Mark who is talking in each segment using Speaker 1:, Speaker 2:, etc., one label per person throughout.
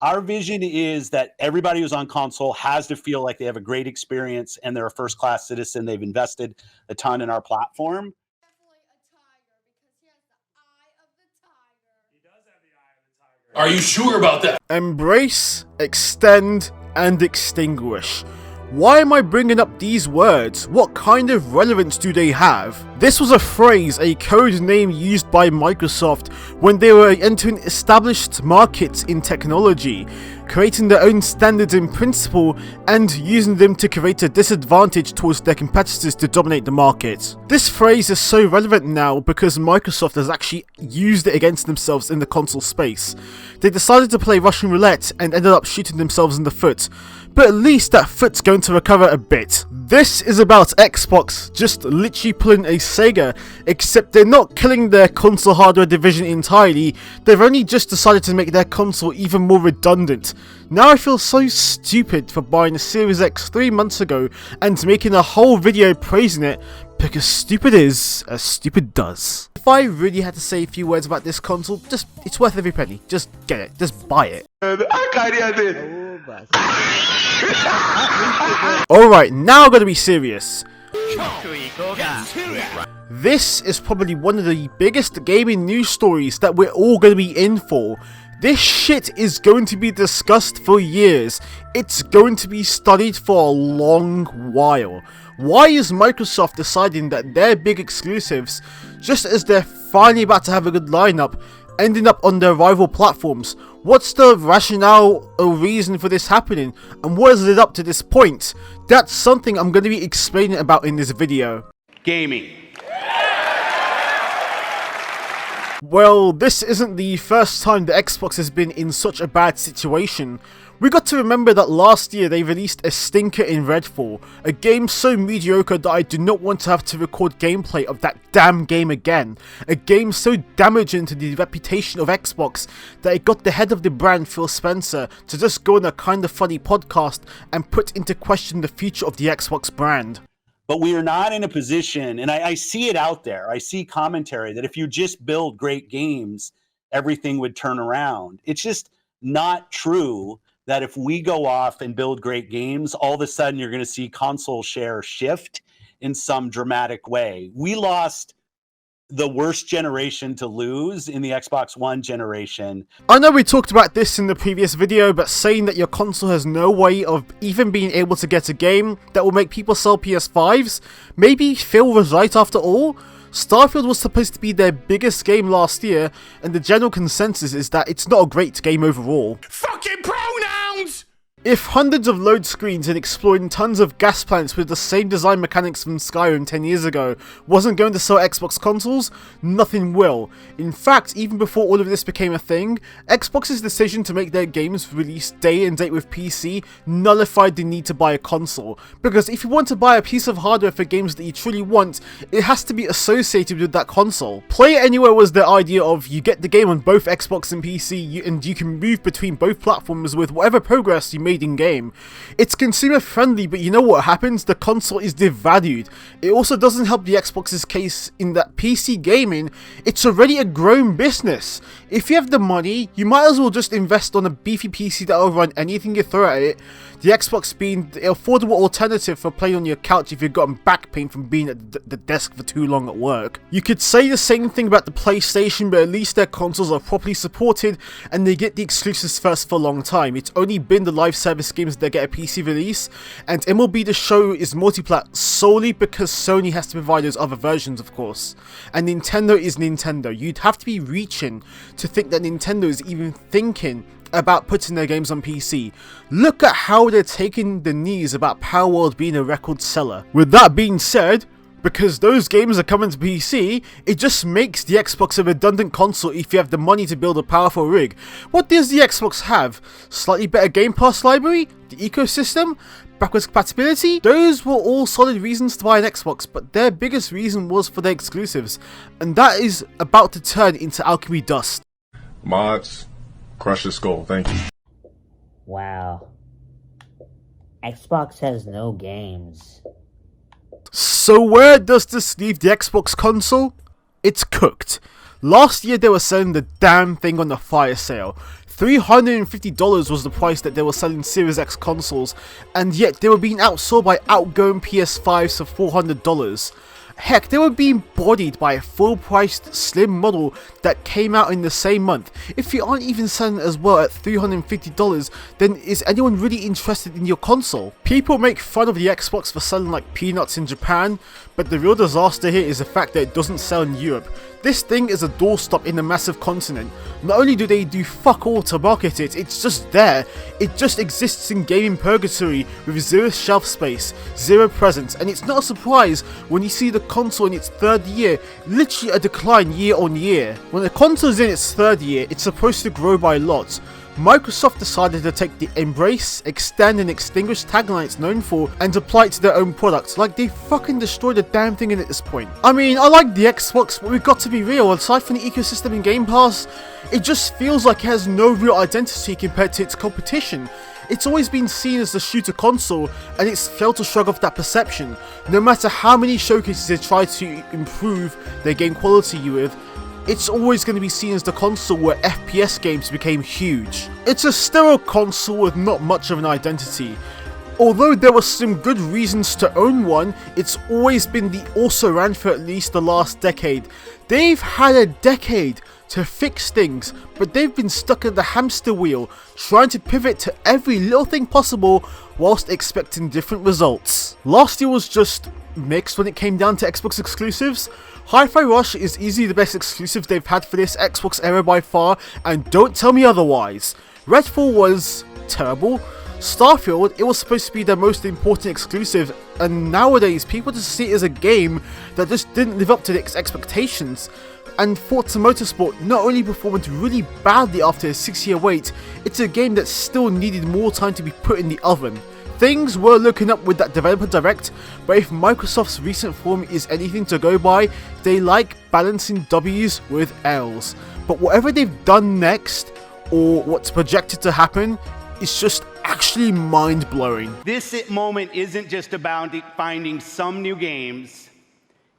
Speaker 1: Our vision is that everybody who's on console has to feel like they have a great experience and they're a first-class citizen. They've invested a ton in our platform.
Speaker 2: Are you sure about that?
Speaker 3: Embrace, extend, and extinguish. Why am I bringing up these words? What kind of relevance do they have? This was a phrase, a code name used by Microsoft when they were entering established markets in technology, creating their own standards in principle and using them to create a disadvantage towards their competitors to dominate the market. This phrase is so relevant now because Microsoft has actually used it against themselves in the console space. They decided to play Russian roulette and ended up shooting themselves in the foot. But at least that foot's going to recover a bit. This is about Xbox just literally pulling a Sega, except they're not killing their console hardware division entirely, they've only just decided to make their console even more redundant. Now I feel so stupid for buying a Series X 3 months ago and making a whole video praising it, because stupid is as stupid does. If I really had to say a few words about this console, it's worth every penny. Just get it, just buy it. Alright, now I'm gonna be serious. This is probably one of the biggest gaming news stories that we're all gonna be in for. This shit is going to be discussed for years. It's going to be studied for a long while. Why is Microsoft deciding that their big exclusives, just as they're finally about to have a good lineup, ending up on their rival platforms? What's the rationale or reason for this happening, and what has led up to this point? That's something I'm going to be explaining about in this video.
Speaker 1: Gaming.
Speaker 3: Well, this isn't the first time the Xbox has been in such a bad situation. We got to remember that last year they released a stinker in Redfall, a game so mediocre that I do not want to have to record gameplay of that damn game again. A game so damaging to the reputation of Xbox that it got the head of the brand, Phil Spencer, to just go on a kind of funny podcast and put into question the future of the Xbox brand.
Speaker 1: But we are not in a position, and I see it out there, I see commentary that if you just build great games, everything would turn around. It's just not true that if we go off and build great games, all of a sudden you're going to see console share shift in some dramatic way. We lost the worst generation to lose in the Xbox One generation.
Speaker 3: I know we talked about this in the previous video, but saying that your console has no way of even being able to get a game that will make people sell PS5s, maybe Phil was right after all. Starfield was supposed to be their biggest game last year, and the general consensus is that it's not a great game overall.
Speaker 2: Fucking pronouns!
Speaker 3: If hundreds of load screens and exploring tons of gas plants with the same design mechanics from Skyrim 10 years ago wasn't going to sell Xbox consoles, nothing will. In fact, even before all of this became a thing, Xbox's decision to make their games release day and date with PC nullified the need to buy a console. Because if you want to buy a piece of hardware for games that you truly want, it has to be associated with that console. Play It Anywhere was the idea of you get the game on both Xbox and PC, and you can move between both platforms with whatever progress you made in game. It's consumer friendly, but you know what happens? The console is devalued. It also doesn't help the Xbox's case in that PC gaming, it's already a grown business. If you have the money, you might as well just invest on a beefy PC that will run anything you throw at it. The Xbox being the affordable alternative for playing on your couch if you've gotten back pain from being at the desk for too long at work. You could say the same thing about the PlayStation, but at least their consoles are properly supported and they get the exclusives first for a long time. It's only been the live service games that get a PC release, and MLB The Show is Multiplat solely because Sony has to provide those other versions, of course. And Nintendo is Nintendo. You'd have to be reaching to think that Nintendo is even thinking about putting their games on PC. Look at how they're taking the news about Power World being a record seller. With that being said, because those games are coming to PC, it just makes the Xbox a redundant console if you have the money to build a powerful rig. What does the Xbox have? Slightly better Game Pass library? The ecosystem? Backwards compatibility? Those were all solid reasons to buy an Xbox, but their biggest reason was for their exclusives, and that is about to turn into alchemy dust.
Speaker 4: Mods, crush the skull, thank you.
Speaker 5: Wow. Xbox has no games.
Speaker 3: So where does this leave the Xbox console? It's cooked. Last year they were selling the damn thing on the fire sale. $350 was the price that they were selling Series X consoles, and yet they were being outsold by outgoing PS5s for $400. Heck, they were being bodied by a full-priced slim model that came out in the same month. If you aren't even selling it as well at $350, then is anyone really interested in your console? People make fun of the Xbox for selling like peanuts in Japan, but the real disaster here is the fact that it doesn't sell in Europe. This thing is a doorstop in a massive continent. Not only do they do fuck all to market it, it's just there. It just exists in gaming purgatory with zero shelf space, zero presence, and it's not a surprise when you see the console in its third year, literally a decline year on year. When a console is in its third year, it's supposed to grow by lots. Microsoft decided to take the embrace, extend and extinguish tagline it's known for and apply it to their own products, like they fucking destroyed the damn thing at this point. I mean, I like the Xbox, but we've got to be real, aside from the ecosystem and Game Pass, it just feels like it has no real identity compared to its competition. It's always been seen as the shooter console, and it's failed to shrug off that perception, no matter how many showcases they try to improve their game quality with. It's always going to be seen as the console where FPS games became huge. It's a sterile console with not much of an identity. Although there were some good reasons to own one, it's always been the also-ran for at least the last decade. They've had a decade to fix things, but they've been stuck in the hamster wheel, trying to pivot to every little thing possible whilst expecting different results. Last year was just mixed when it came down to Xbox exclusives. Hi-Fi Rush is easily the best exclusive they've had for this Xbox era by far, and don't tell me otherwise. Redfall was terrible. Starfield, it was supposed to be their most important exclusive, and nowadays people just see it as a game that just didn't live up to its expectations. And Forza Motorsport not only performed really badly after a 6-year wait, it's a game that still needed more time to be put in the oven. Things were looking up with that developer direct, but if Microsoft's recent form is anything to go by, they like balancing W's with L's. But whatever they've done next, or what's projected to happen, is just actually mind-blowing.
Speaker 6: This moment isn't just about finding some new games,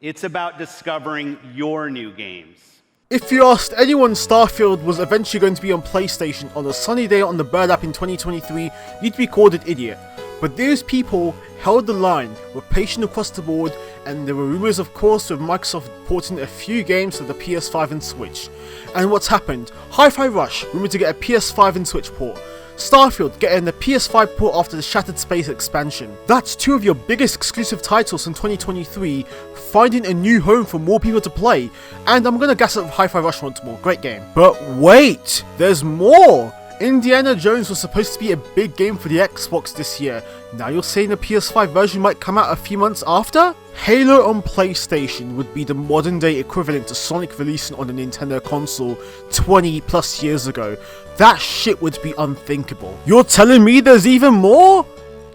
Speaker 6: it's about discovering your new games.
Speaker 3: If you asked anyone Starfield was eventually going to be on PlayStation on a sunny day on the Bird app in 2023, you'd be called an idiot. But those people held the line, were patient across the board, and there were rumours of course with Microsoft porting a few games to the PS5 and Switch. And what's happened? Hi-Fi Rush, rumoured to get a PS5 and Switch port. Starfield getting the PS5 port after the Shattered Space expansion. That's two of your biggest exclusive titles in 2023 finding a new home for more people to play, and I'm gonna gas up Hi-Fi Rush once more, great game. But wait, there's more! Indiana Jones was supposed to be a big game for the Xbox this year. Now you're saying the PS5 version might come out a few months after? Halo on PlayStation would be the modern day equivalent to Sonic releasing on a Nintendo console 20 plus years ago. That shit would be unthinkable. You're telling me there's even more?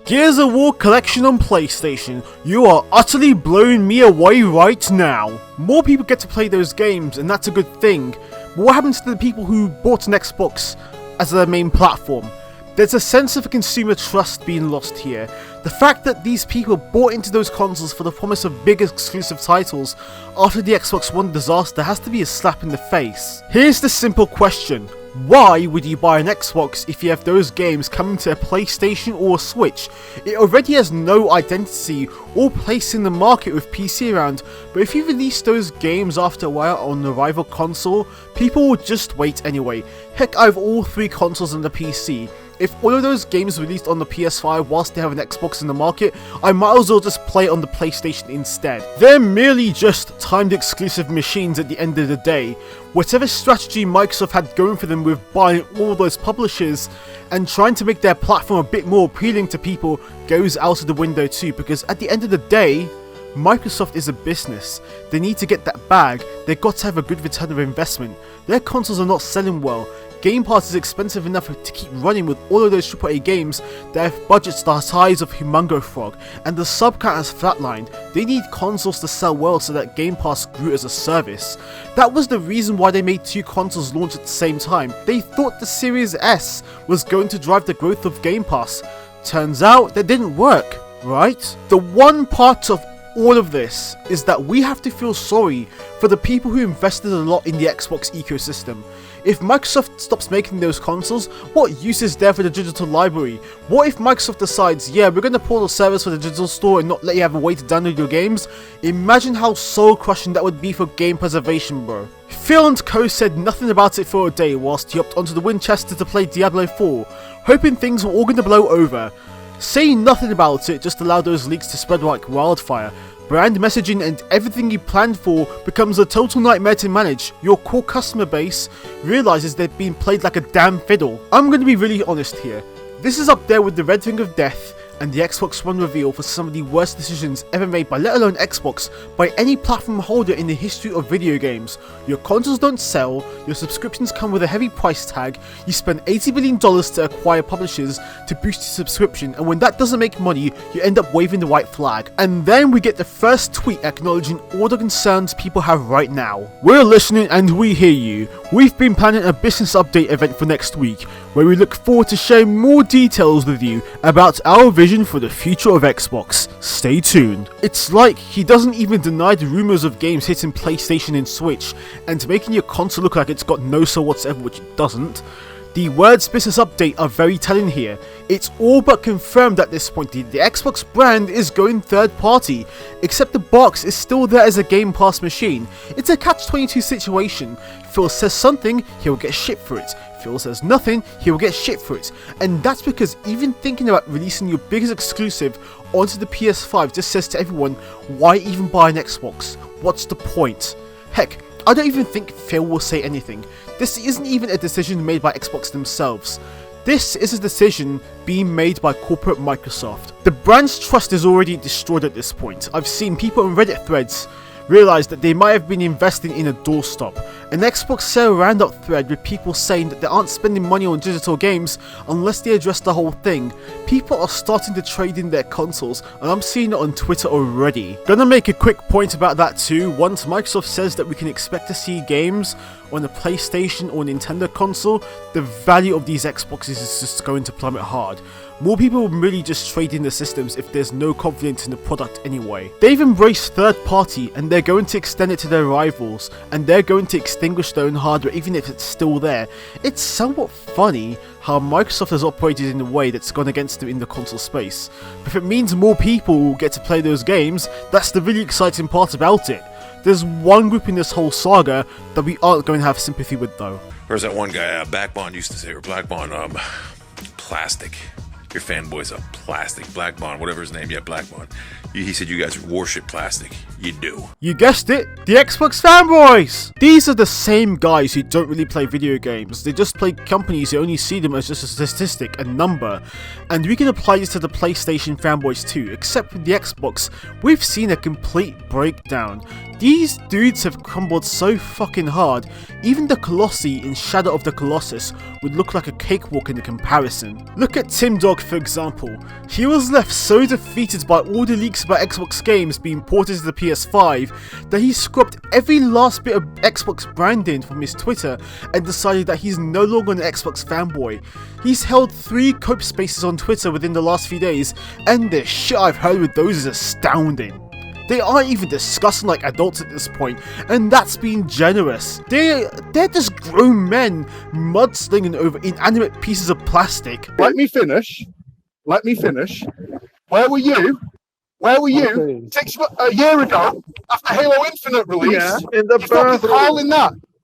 Speaker 3: Gears of War collection on PlayStation. You are utterly blowing me away right now. More people get to play those games, and that's a good thing. But what happens to the people who bought an Xbox as their main platform? There's a sense of consumer trust being lost here. The fact that these people bought into those consoles for the promise of big exclusive titles after the Xbox One disaster has to be a slap in the face. Here's the simple question. Why would you buy an Xbox if you have those games coming to a PlayStation or a Switch? It already has no identity or place in the market with PC around, but if you release those games after a while on the rival console, people will just wait anyway. Heck, I have all three consoles on the PC. If all of those games released on the PS5 whilst they have an Xbox in the market, I might as well just play on the PlayStation instead. They're merely just timed exclusive machines at the end of the day. Whatever strategy Microsoft had going for them with buying all those publishers and trying to make their platform a bit more appealing to people goes out of the window too, because at the end of the day, Microsoft is a business. They need to get that bag. They've got to have a good return of investment. Their consoles are not selling well. Game Pass is expensive enough to keep running with all of those AAA games that have budgets the size of Humongo Frog, and the sub count has flatlined. They need consoles to sell well so that Game Pass grew as a service. That was the reason why they made two consoles launch at the same time. They thought the Series S was going to drive the growth of Game Pass. Turns out that didn't work, right? The one part of all of this is that we have to feel sorry for the people who invested a lot in the Xbox ecosystem. If Microsoft stops making those consoles, what use is there for the digital library? What if Microsoft decides, yeah, we're going to pull the service for the digital store and not let you have a way to download your games? Imagine how soul crushing that would be for game preservation, bro. Phil and Co said nothing about it for a day whilst he hopped onto the Winchester to play Diablo 4, hoping things were all going to blow over. Saying nothing about it just allowed those leaks to spread like wildfire. Brand messaging and everything you planned for becomes a total nightmare to manage. Your core customer base realizes they've been played like a damn fiddle. I'm going to be really honest here. This is up there with the Red Ring of Death and the Xbox One reveal for some of the worst decisions ever made by, let alone Xbox, by any platform holder in the history of video games. Your consoles don't sell, your subscriptions come with a heavy price tag, you spend $80 billion to acquire publishers to boost your subscription, and when that doesn't make money, you end up waving the white flag. And then we get the first tweet acknowledging all the concerns people have right now. We're listening and we hear you. We've been planning a business update event for next week, where we look forward to sharing more details with you about our vision for the future of Xbox. Stay tuned. It's like he doesn't even deny the rumours of games hitting PlayStation and Switch, and making your console look like it's got no soul whatsoever, which it doesn't. The words business update are very telling here. It's all but confirmed at this point the Xbox brand is going third party, except the box is still there as a Game Pass machine. It's a catch-22 situation. Phil says something, he'll get shit for it. Phil says nothing, he will get shit for it. And that's because even thinking about releasing your biggest exclusive onto the PS5 just says to everyone, why even buy an Xbox? What's the point? Heck, I don't even think Phil will say anything. This isn't even a decision made by Xbox themselves. This is a decision being made by corporate Microsoft. The brand's trust is already destroyed at this point. I've seen people on Reddit threads realize that they might have been investing in a doorstop. An Xbox sale roundup thread with people saying that they aren't spending money on digital games unless they address the whole thing. People are starting to trade in their consoles, and I'm seeing it on Twitter already. Gonna make a quick point about that too. Once Microsoft says that we can expect to see games on a PlayStation or Nintendo console, the value of these Xboxes is just going to plummet hard. More people will really just trade in the systems if there's no confidence in the product anyway. They've embraced third party and they're going to extend it to their rivals, and they're going to extinguish their own hardware even if it's still there. It's somewhat funny how Microsoft has operated in a way that's gone against them in the console space. But if it means more people will get to play those games, that's the really exciting part about it. There's one group in this whole saga that we aren't going to have sympathy with though.
Speaker 7: There's that one guy, Backbond used to say, or Blackbond, plastic. Your fanboy's a plastic. Blackbond, whatever his name, yeah, Blackbond. He said you guys worship plastic. You do.
Speaker 3: You guessed it, the Xbox fanboys! These are the same guys who don't really play video games. They just play companies who only see them as just a statistic, a number. And we can apply this to the PlayStation fanboys too, except with the Xbox, we've seen a complete breakdown. These dudes have crumbled so fucking hard, even the Colossi in Shadow of the Colossus would look like a cakewalk in the comparison. Look at Tim Dog for example. He was left so defeated by all the leaks about Xbox games being ported to the PS5 that he scrubbed every last bit of Xbox branding from his Twitter and decided that he's no longer an Xbox fanboy. He's held 3 cope spaces on Twitter within the last few days, and the shit I've heard with those is astounding. They aren't even discussing like adults at this point, and that's being generous. They're just grown men mudslinging over inanimate pieces of plastic.
Speaker 8: Let me finish. Where were you? A year ago, after Halo Infinite release?
Speaker 9: Yeah, in the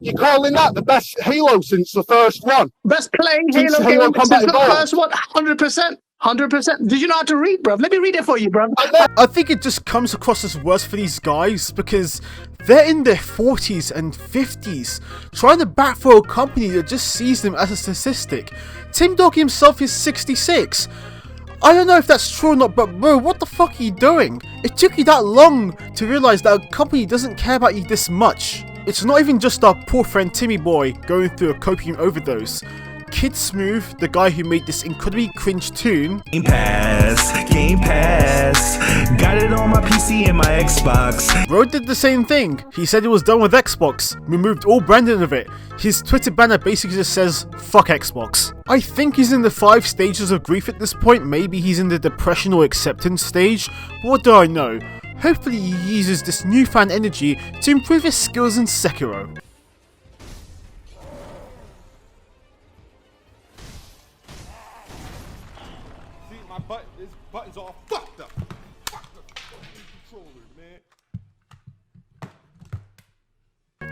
Speaker 8: You're calling that the best Halo since the first one?
Speaker 9: Best playing Halo game since the first one, 100%. 100%. Did you know how to read, bruv? Let me read it for you, bruv.
Speaker 3: I think it just comes across as worse for these guys because they're in their 40s and 50s, trying to bat for a company that just sees them as a statistic. Tim Dog himself is 66. I don't know if that's true or not, but bro, what the fuck are you doing? It took you that long to realize that a company doesn't care about you this much. It's not even just our poor friend Timmy Boy going through a copium overdose. Kid Smooth, the guy who made this incredibly cringe tune,
Speaker 10: Game Pass, got it on my PC and my Xbox.
Speaker 3: Bro did the same thing. He said he was done with Xbox, removed all branding of it. His Twitter banner basically just says, fuck Xbox. I think he's in the 5 stages of grief at this point. Maybe he's in the depression or acceptance stage. What do I know? Hopefully he uses this newfound energy to improve his skills in Sekiro.
Speaker 4: This button's all fucked up. Fuck the fucking controller, man.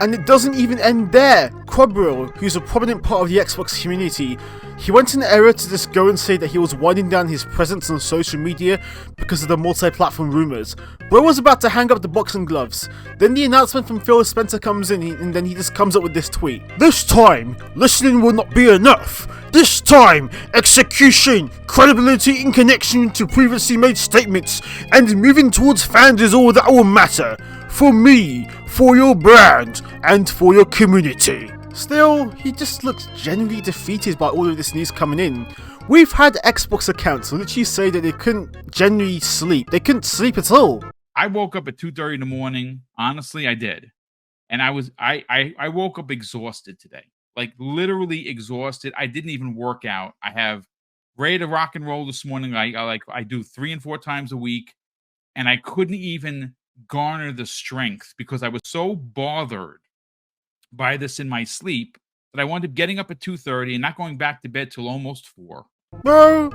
Speaker 3: And it doesn't even end there. Quabriel, who's a prominent part of the Xbox community, he went in error to just go and say that he was winding down his presence on social media because of the multi-platform rumours. Bro was about to hang up the boxing gloves. Then the announcement from Phil Spencer comes in and then he just comes up with this tweet. This time, listening will not be enough. This time, execution, credibility in connection to previously made statements, and moving towards fans is all that will matter. For me, for your brand, and for your community. Still, he just looks genuinely defeated by all of this news coming in. We've had Xbox accounts literally say that they couldn't genuinely sleep. They couldn't sleep at all.
Speaker 11: I woke up at 2:30 in the morning. Honestly, I did. And I woke up exhausted today. Like literally exhausted. I didn't even work out. I have ready to rock and roll this morning. I do 3 and 4 times a week. And I couldn't even garner the strength because I was so bothered by this in my sleep that I wound up getting up at 2:30 and not going back to bed till almost 4.
Speaker 3: Bro,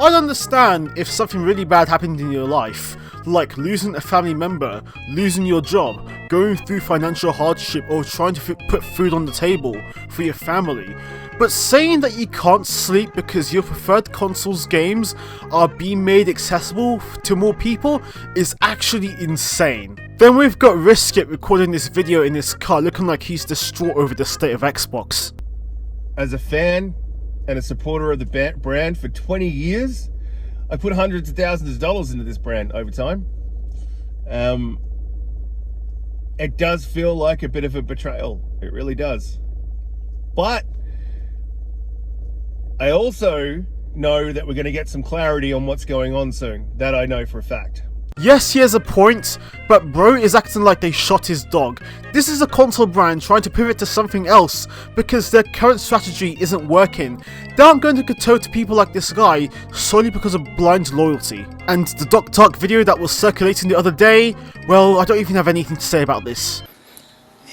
Speaker 3: I'd understand if something really bad happened in your life, like losing a family member, losing your job, going through financial hardship, or trying to put food on the table for your family. But saying that you can't sleep because your preferred console's games are being made accessible to more people is actually insane. Then we've got Riskit recording this video in his car looking like he's distraught over the state of Xbox.
Speaker 4: As a fan and a supporter of the brand for 20 years, I put hundreds of thousands of dollars into this brand over time. It does feel like a bit of a betrayal. It really does. But I also know that we're going to get some clarity on what's going on soon. That I know for a fact.
Speaker 3: Yes, he has a point, but bro is acting like they shot his dog. This is a console brand trying to pivot to something else because their current strategy isn't working. They aren't going to kowtow to people like this guy solely because of blind loyalty. And the Doc Talk video that was circulating the other day, well, I don't even have anything to say about this.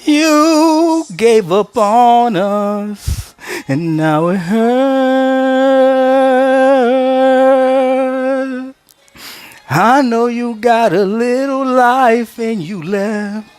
Speaker 10: You gave up on us, and now it hurts. I know you got a little life and you left.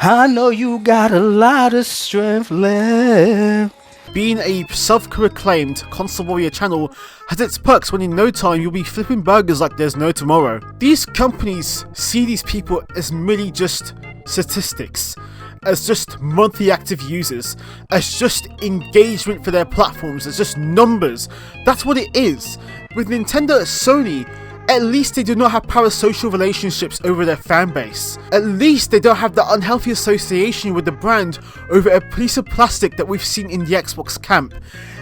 Speaker 10: I know you got a lot of strength left.
Speaker 3: Being a self-proclaimed console warrior channel has its perks when in no time you'll be flipping burgers like there's no tomorrow. These companies see these people as merely just statistics, as just monthly active users, as just engagement for their platforms, as just numbers. That's what it is. With Nintendo and Sony, at least they do not have parasocial relationships over their fanbase. At least they don't have the unhealthy association with the brand over a piece of plastic that we've seen in the Xbox camp.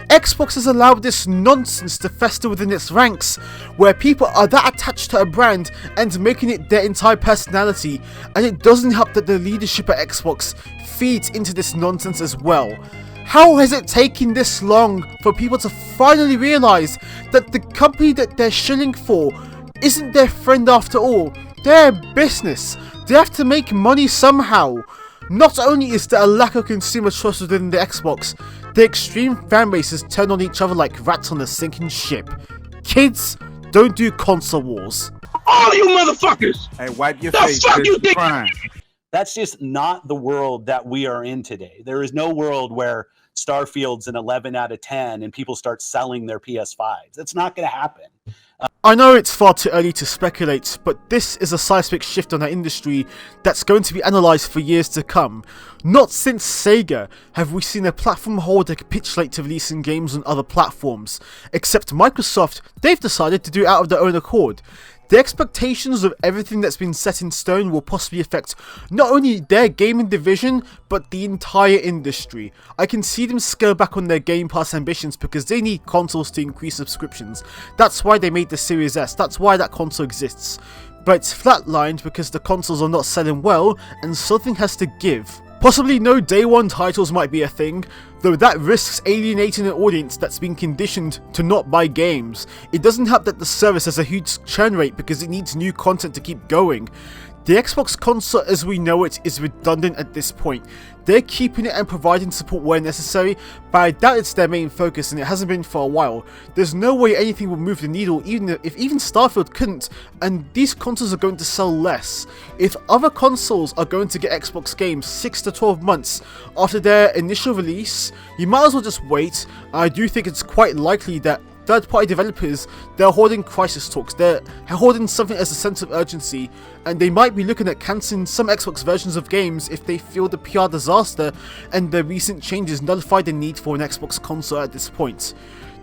Speaker 3: Xbox has allowed this nonsense to fester within its ranks, where people are that attached to a brand and making it their entire personality, and it doesn't help that the leadership at Xbox feeds into this nonsense as well. How has it taken this long for people to finally realise that the company that they're shilling for isn't their friend after all? They're a business. They have to make money somehow. Not only is there a lack of consumer trust within the Xbox, the extreme fan bases turn on each other like rats on a sinking ship. Kids, don't do console wars.
Speaker 2: All you motherfuckers!
Speaker 12: Hey, wipe your
Speaker 2: The
Speaker 12: face.
Speaker 2: fuck
Speaker 12: Chris.
Speaker 2: you think?
Speaker 12: Crying.
Speaker 1: That's just not the world that we are in today. There is no world where Starfield's an 11 out of 10 and people start selling their PS5s. That's not going to happen.
Speaker 3: I know it's far too early to speculate, but this is a seismic shift on our industry that's going to be analysed for years to come. Not since Sega have we seen a platform holder capitulate to releasing games on other platforms, except Microsoft. They've decided to do it out of their own accord. The expectations of everything that's been set in stone will possibly affect not only their gaming division, but the entire industry. I can see them scale back on their Game Pass ambitions because they need consoles to increase subscriptions. That's why they made the Series S, that's why that console exists. But it's flatlined because the consoles are not selling well and something has to give. Possibly no day one titles might be a thing, though that risks alienating an audience that's been conditioned to not buy games. It doesn't help that the service has a huge churn rate because it needs new content to keep going. The Xbox console as we know it is redundant at this point. They're keeping it and providing support where necessary, but I doubt it's their main focus, and it hasn't been for a while. There's no way anything will move the needle, even if Starfield couldn't, and these consoles are going to sell less. If other consoles are going to get Xbox games 6 to 12 months after their initial release, you might as well just wait. I do think it's quite likely that third-party developers, they're holding crisis talks, they're holding something as a sense of urgency, and they might be looking at cancelling some Xbox versions of games if they feel the PR disaster and the recent changes nullify the need for an Xbox console at this point.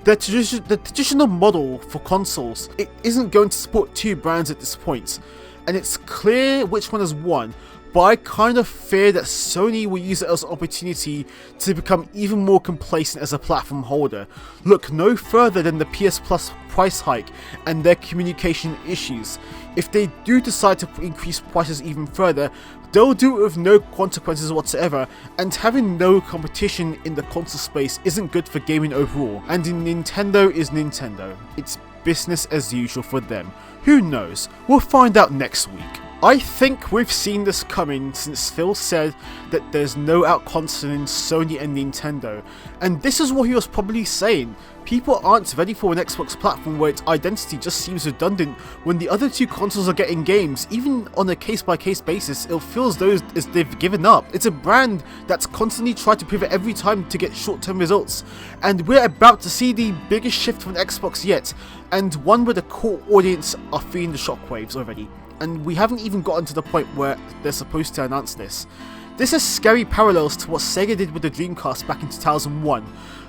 Speaker 3: The traditional model for consoles, it isn't going to support two brands at this point, and it's clear which one has won. But I kind of fear that Sony will use it as an opportunity to become even more complacent as a platform holder. Look no further than the PS Plus price hike and their communication issues. If they do decide to increase prices even further, they'll do it with no consequences whatsoever, and having no competition in the console space isn't good for gaming overall. And Nintendo is Nintendo. It's business as usual for them. Who knows? We'll find out next week. I think we've seen this coming since Phil said that there's no outconsoling Sony and Nintendo, and this is what he was probably saying. People aren't ready for an Xbox platform where its identity just seems redundant when the other two consoles are getting games. Even on a case-by-case basis, it feels as they've given up. It's a brand that's constantly tried to pivot every time to get short-term results, and we're about to see the biggest shift from Xbox yet, and one where the core audience are feeling the shockwaves already. And we haven't even gotten to the point where they're supposed to announce this. This is scary parallels to what Sega did with the Dreamcast back in 2001.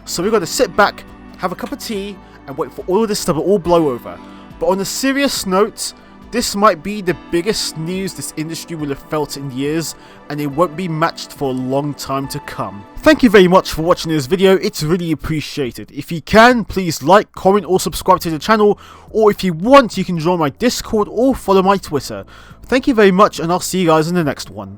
Speaker 3: So we're going to sit back, have a cup of tea, and wait for all of this to all blow over. But on a serious note, this might be the biggest news this industry will have felt in years, and it won't be matched for a long time to come. Thank you very much for watching this video, it's really appreciated. If you can, please like, comment or subscribe to the channel, or if you want, you can join my Discord or follow my Twitter. Thank you very much, and I'll see you guys in the next one.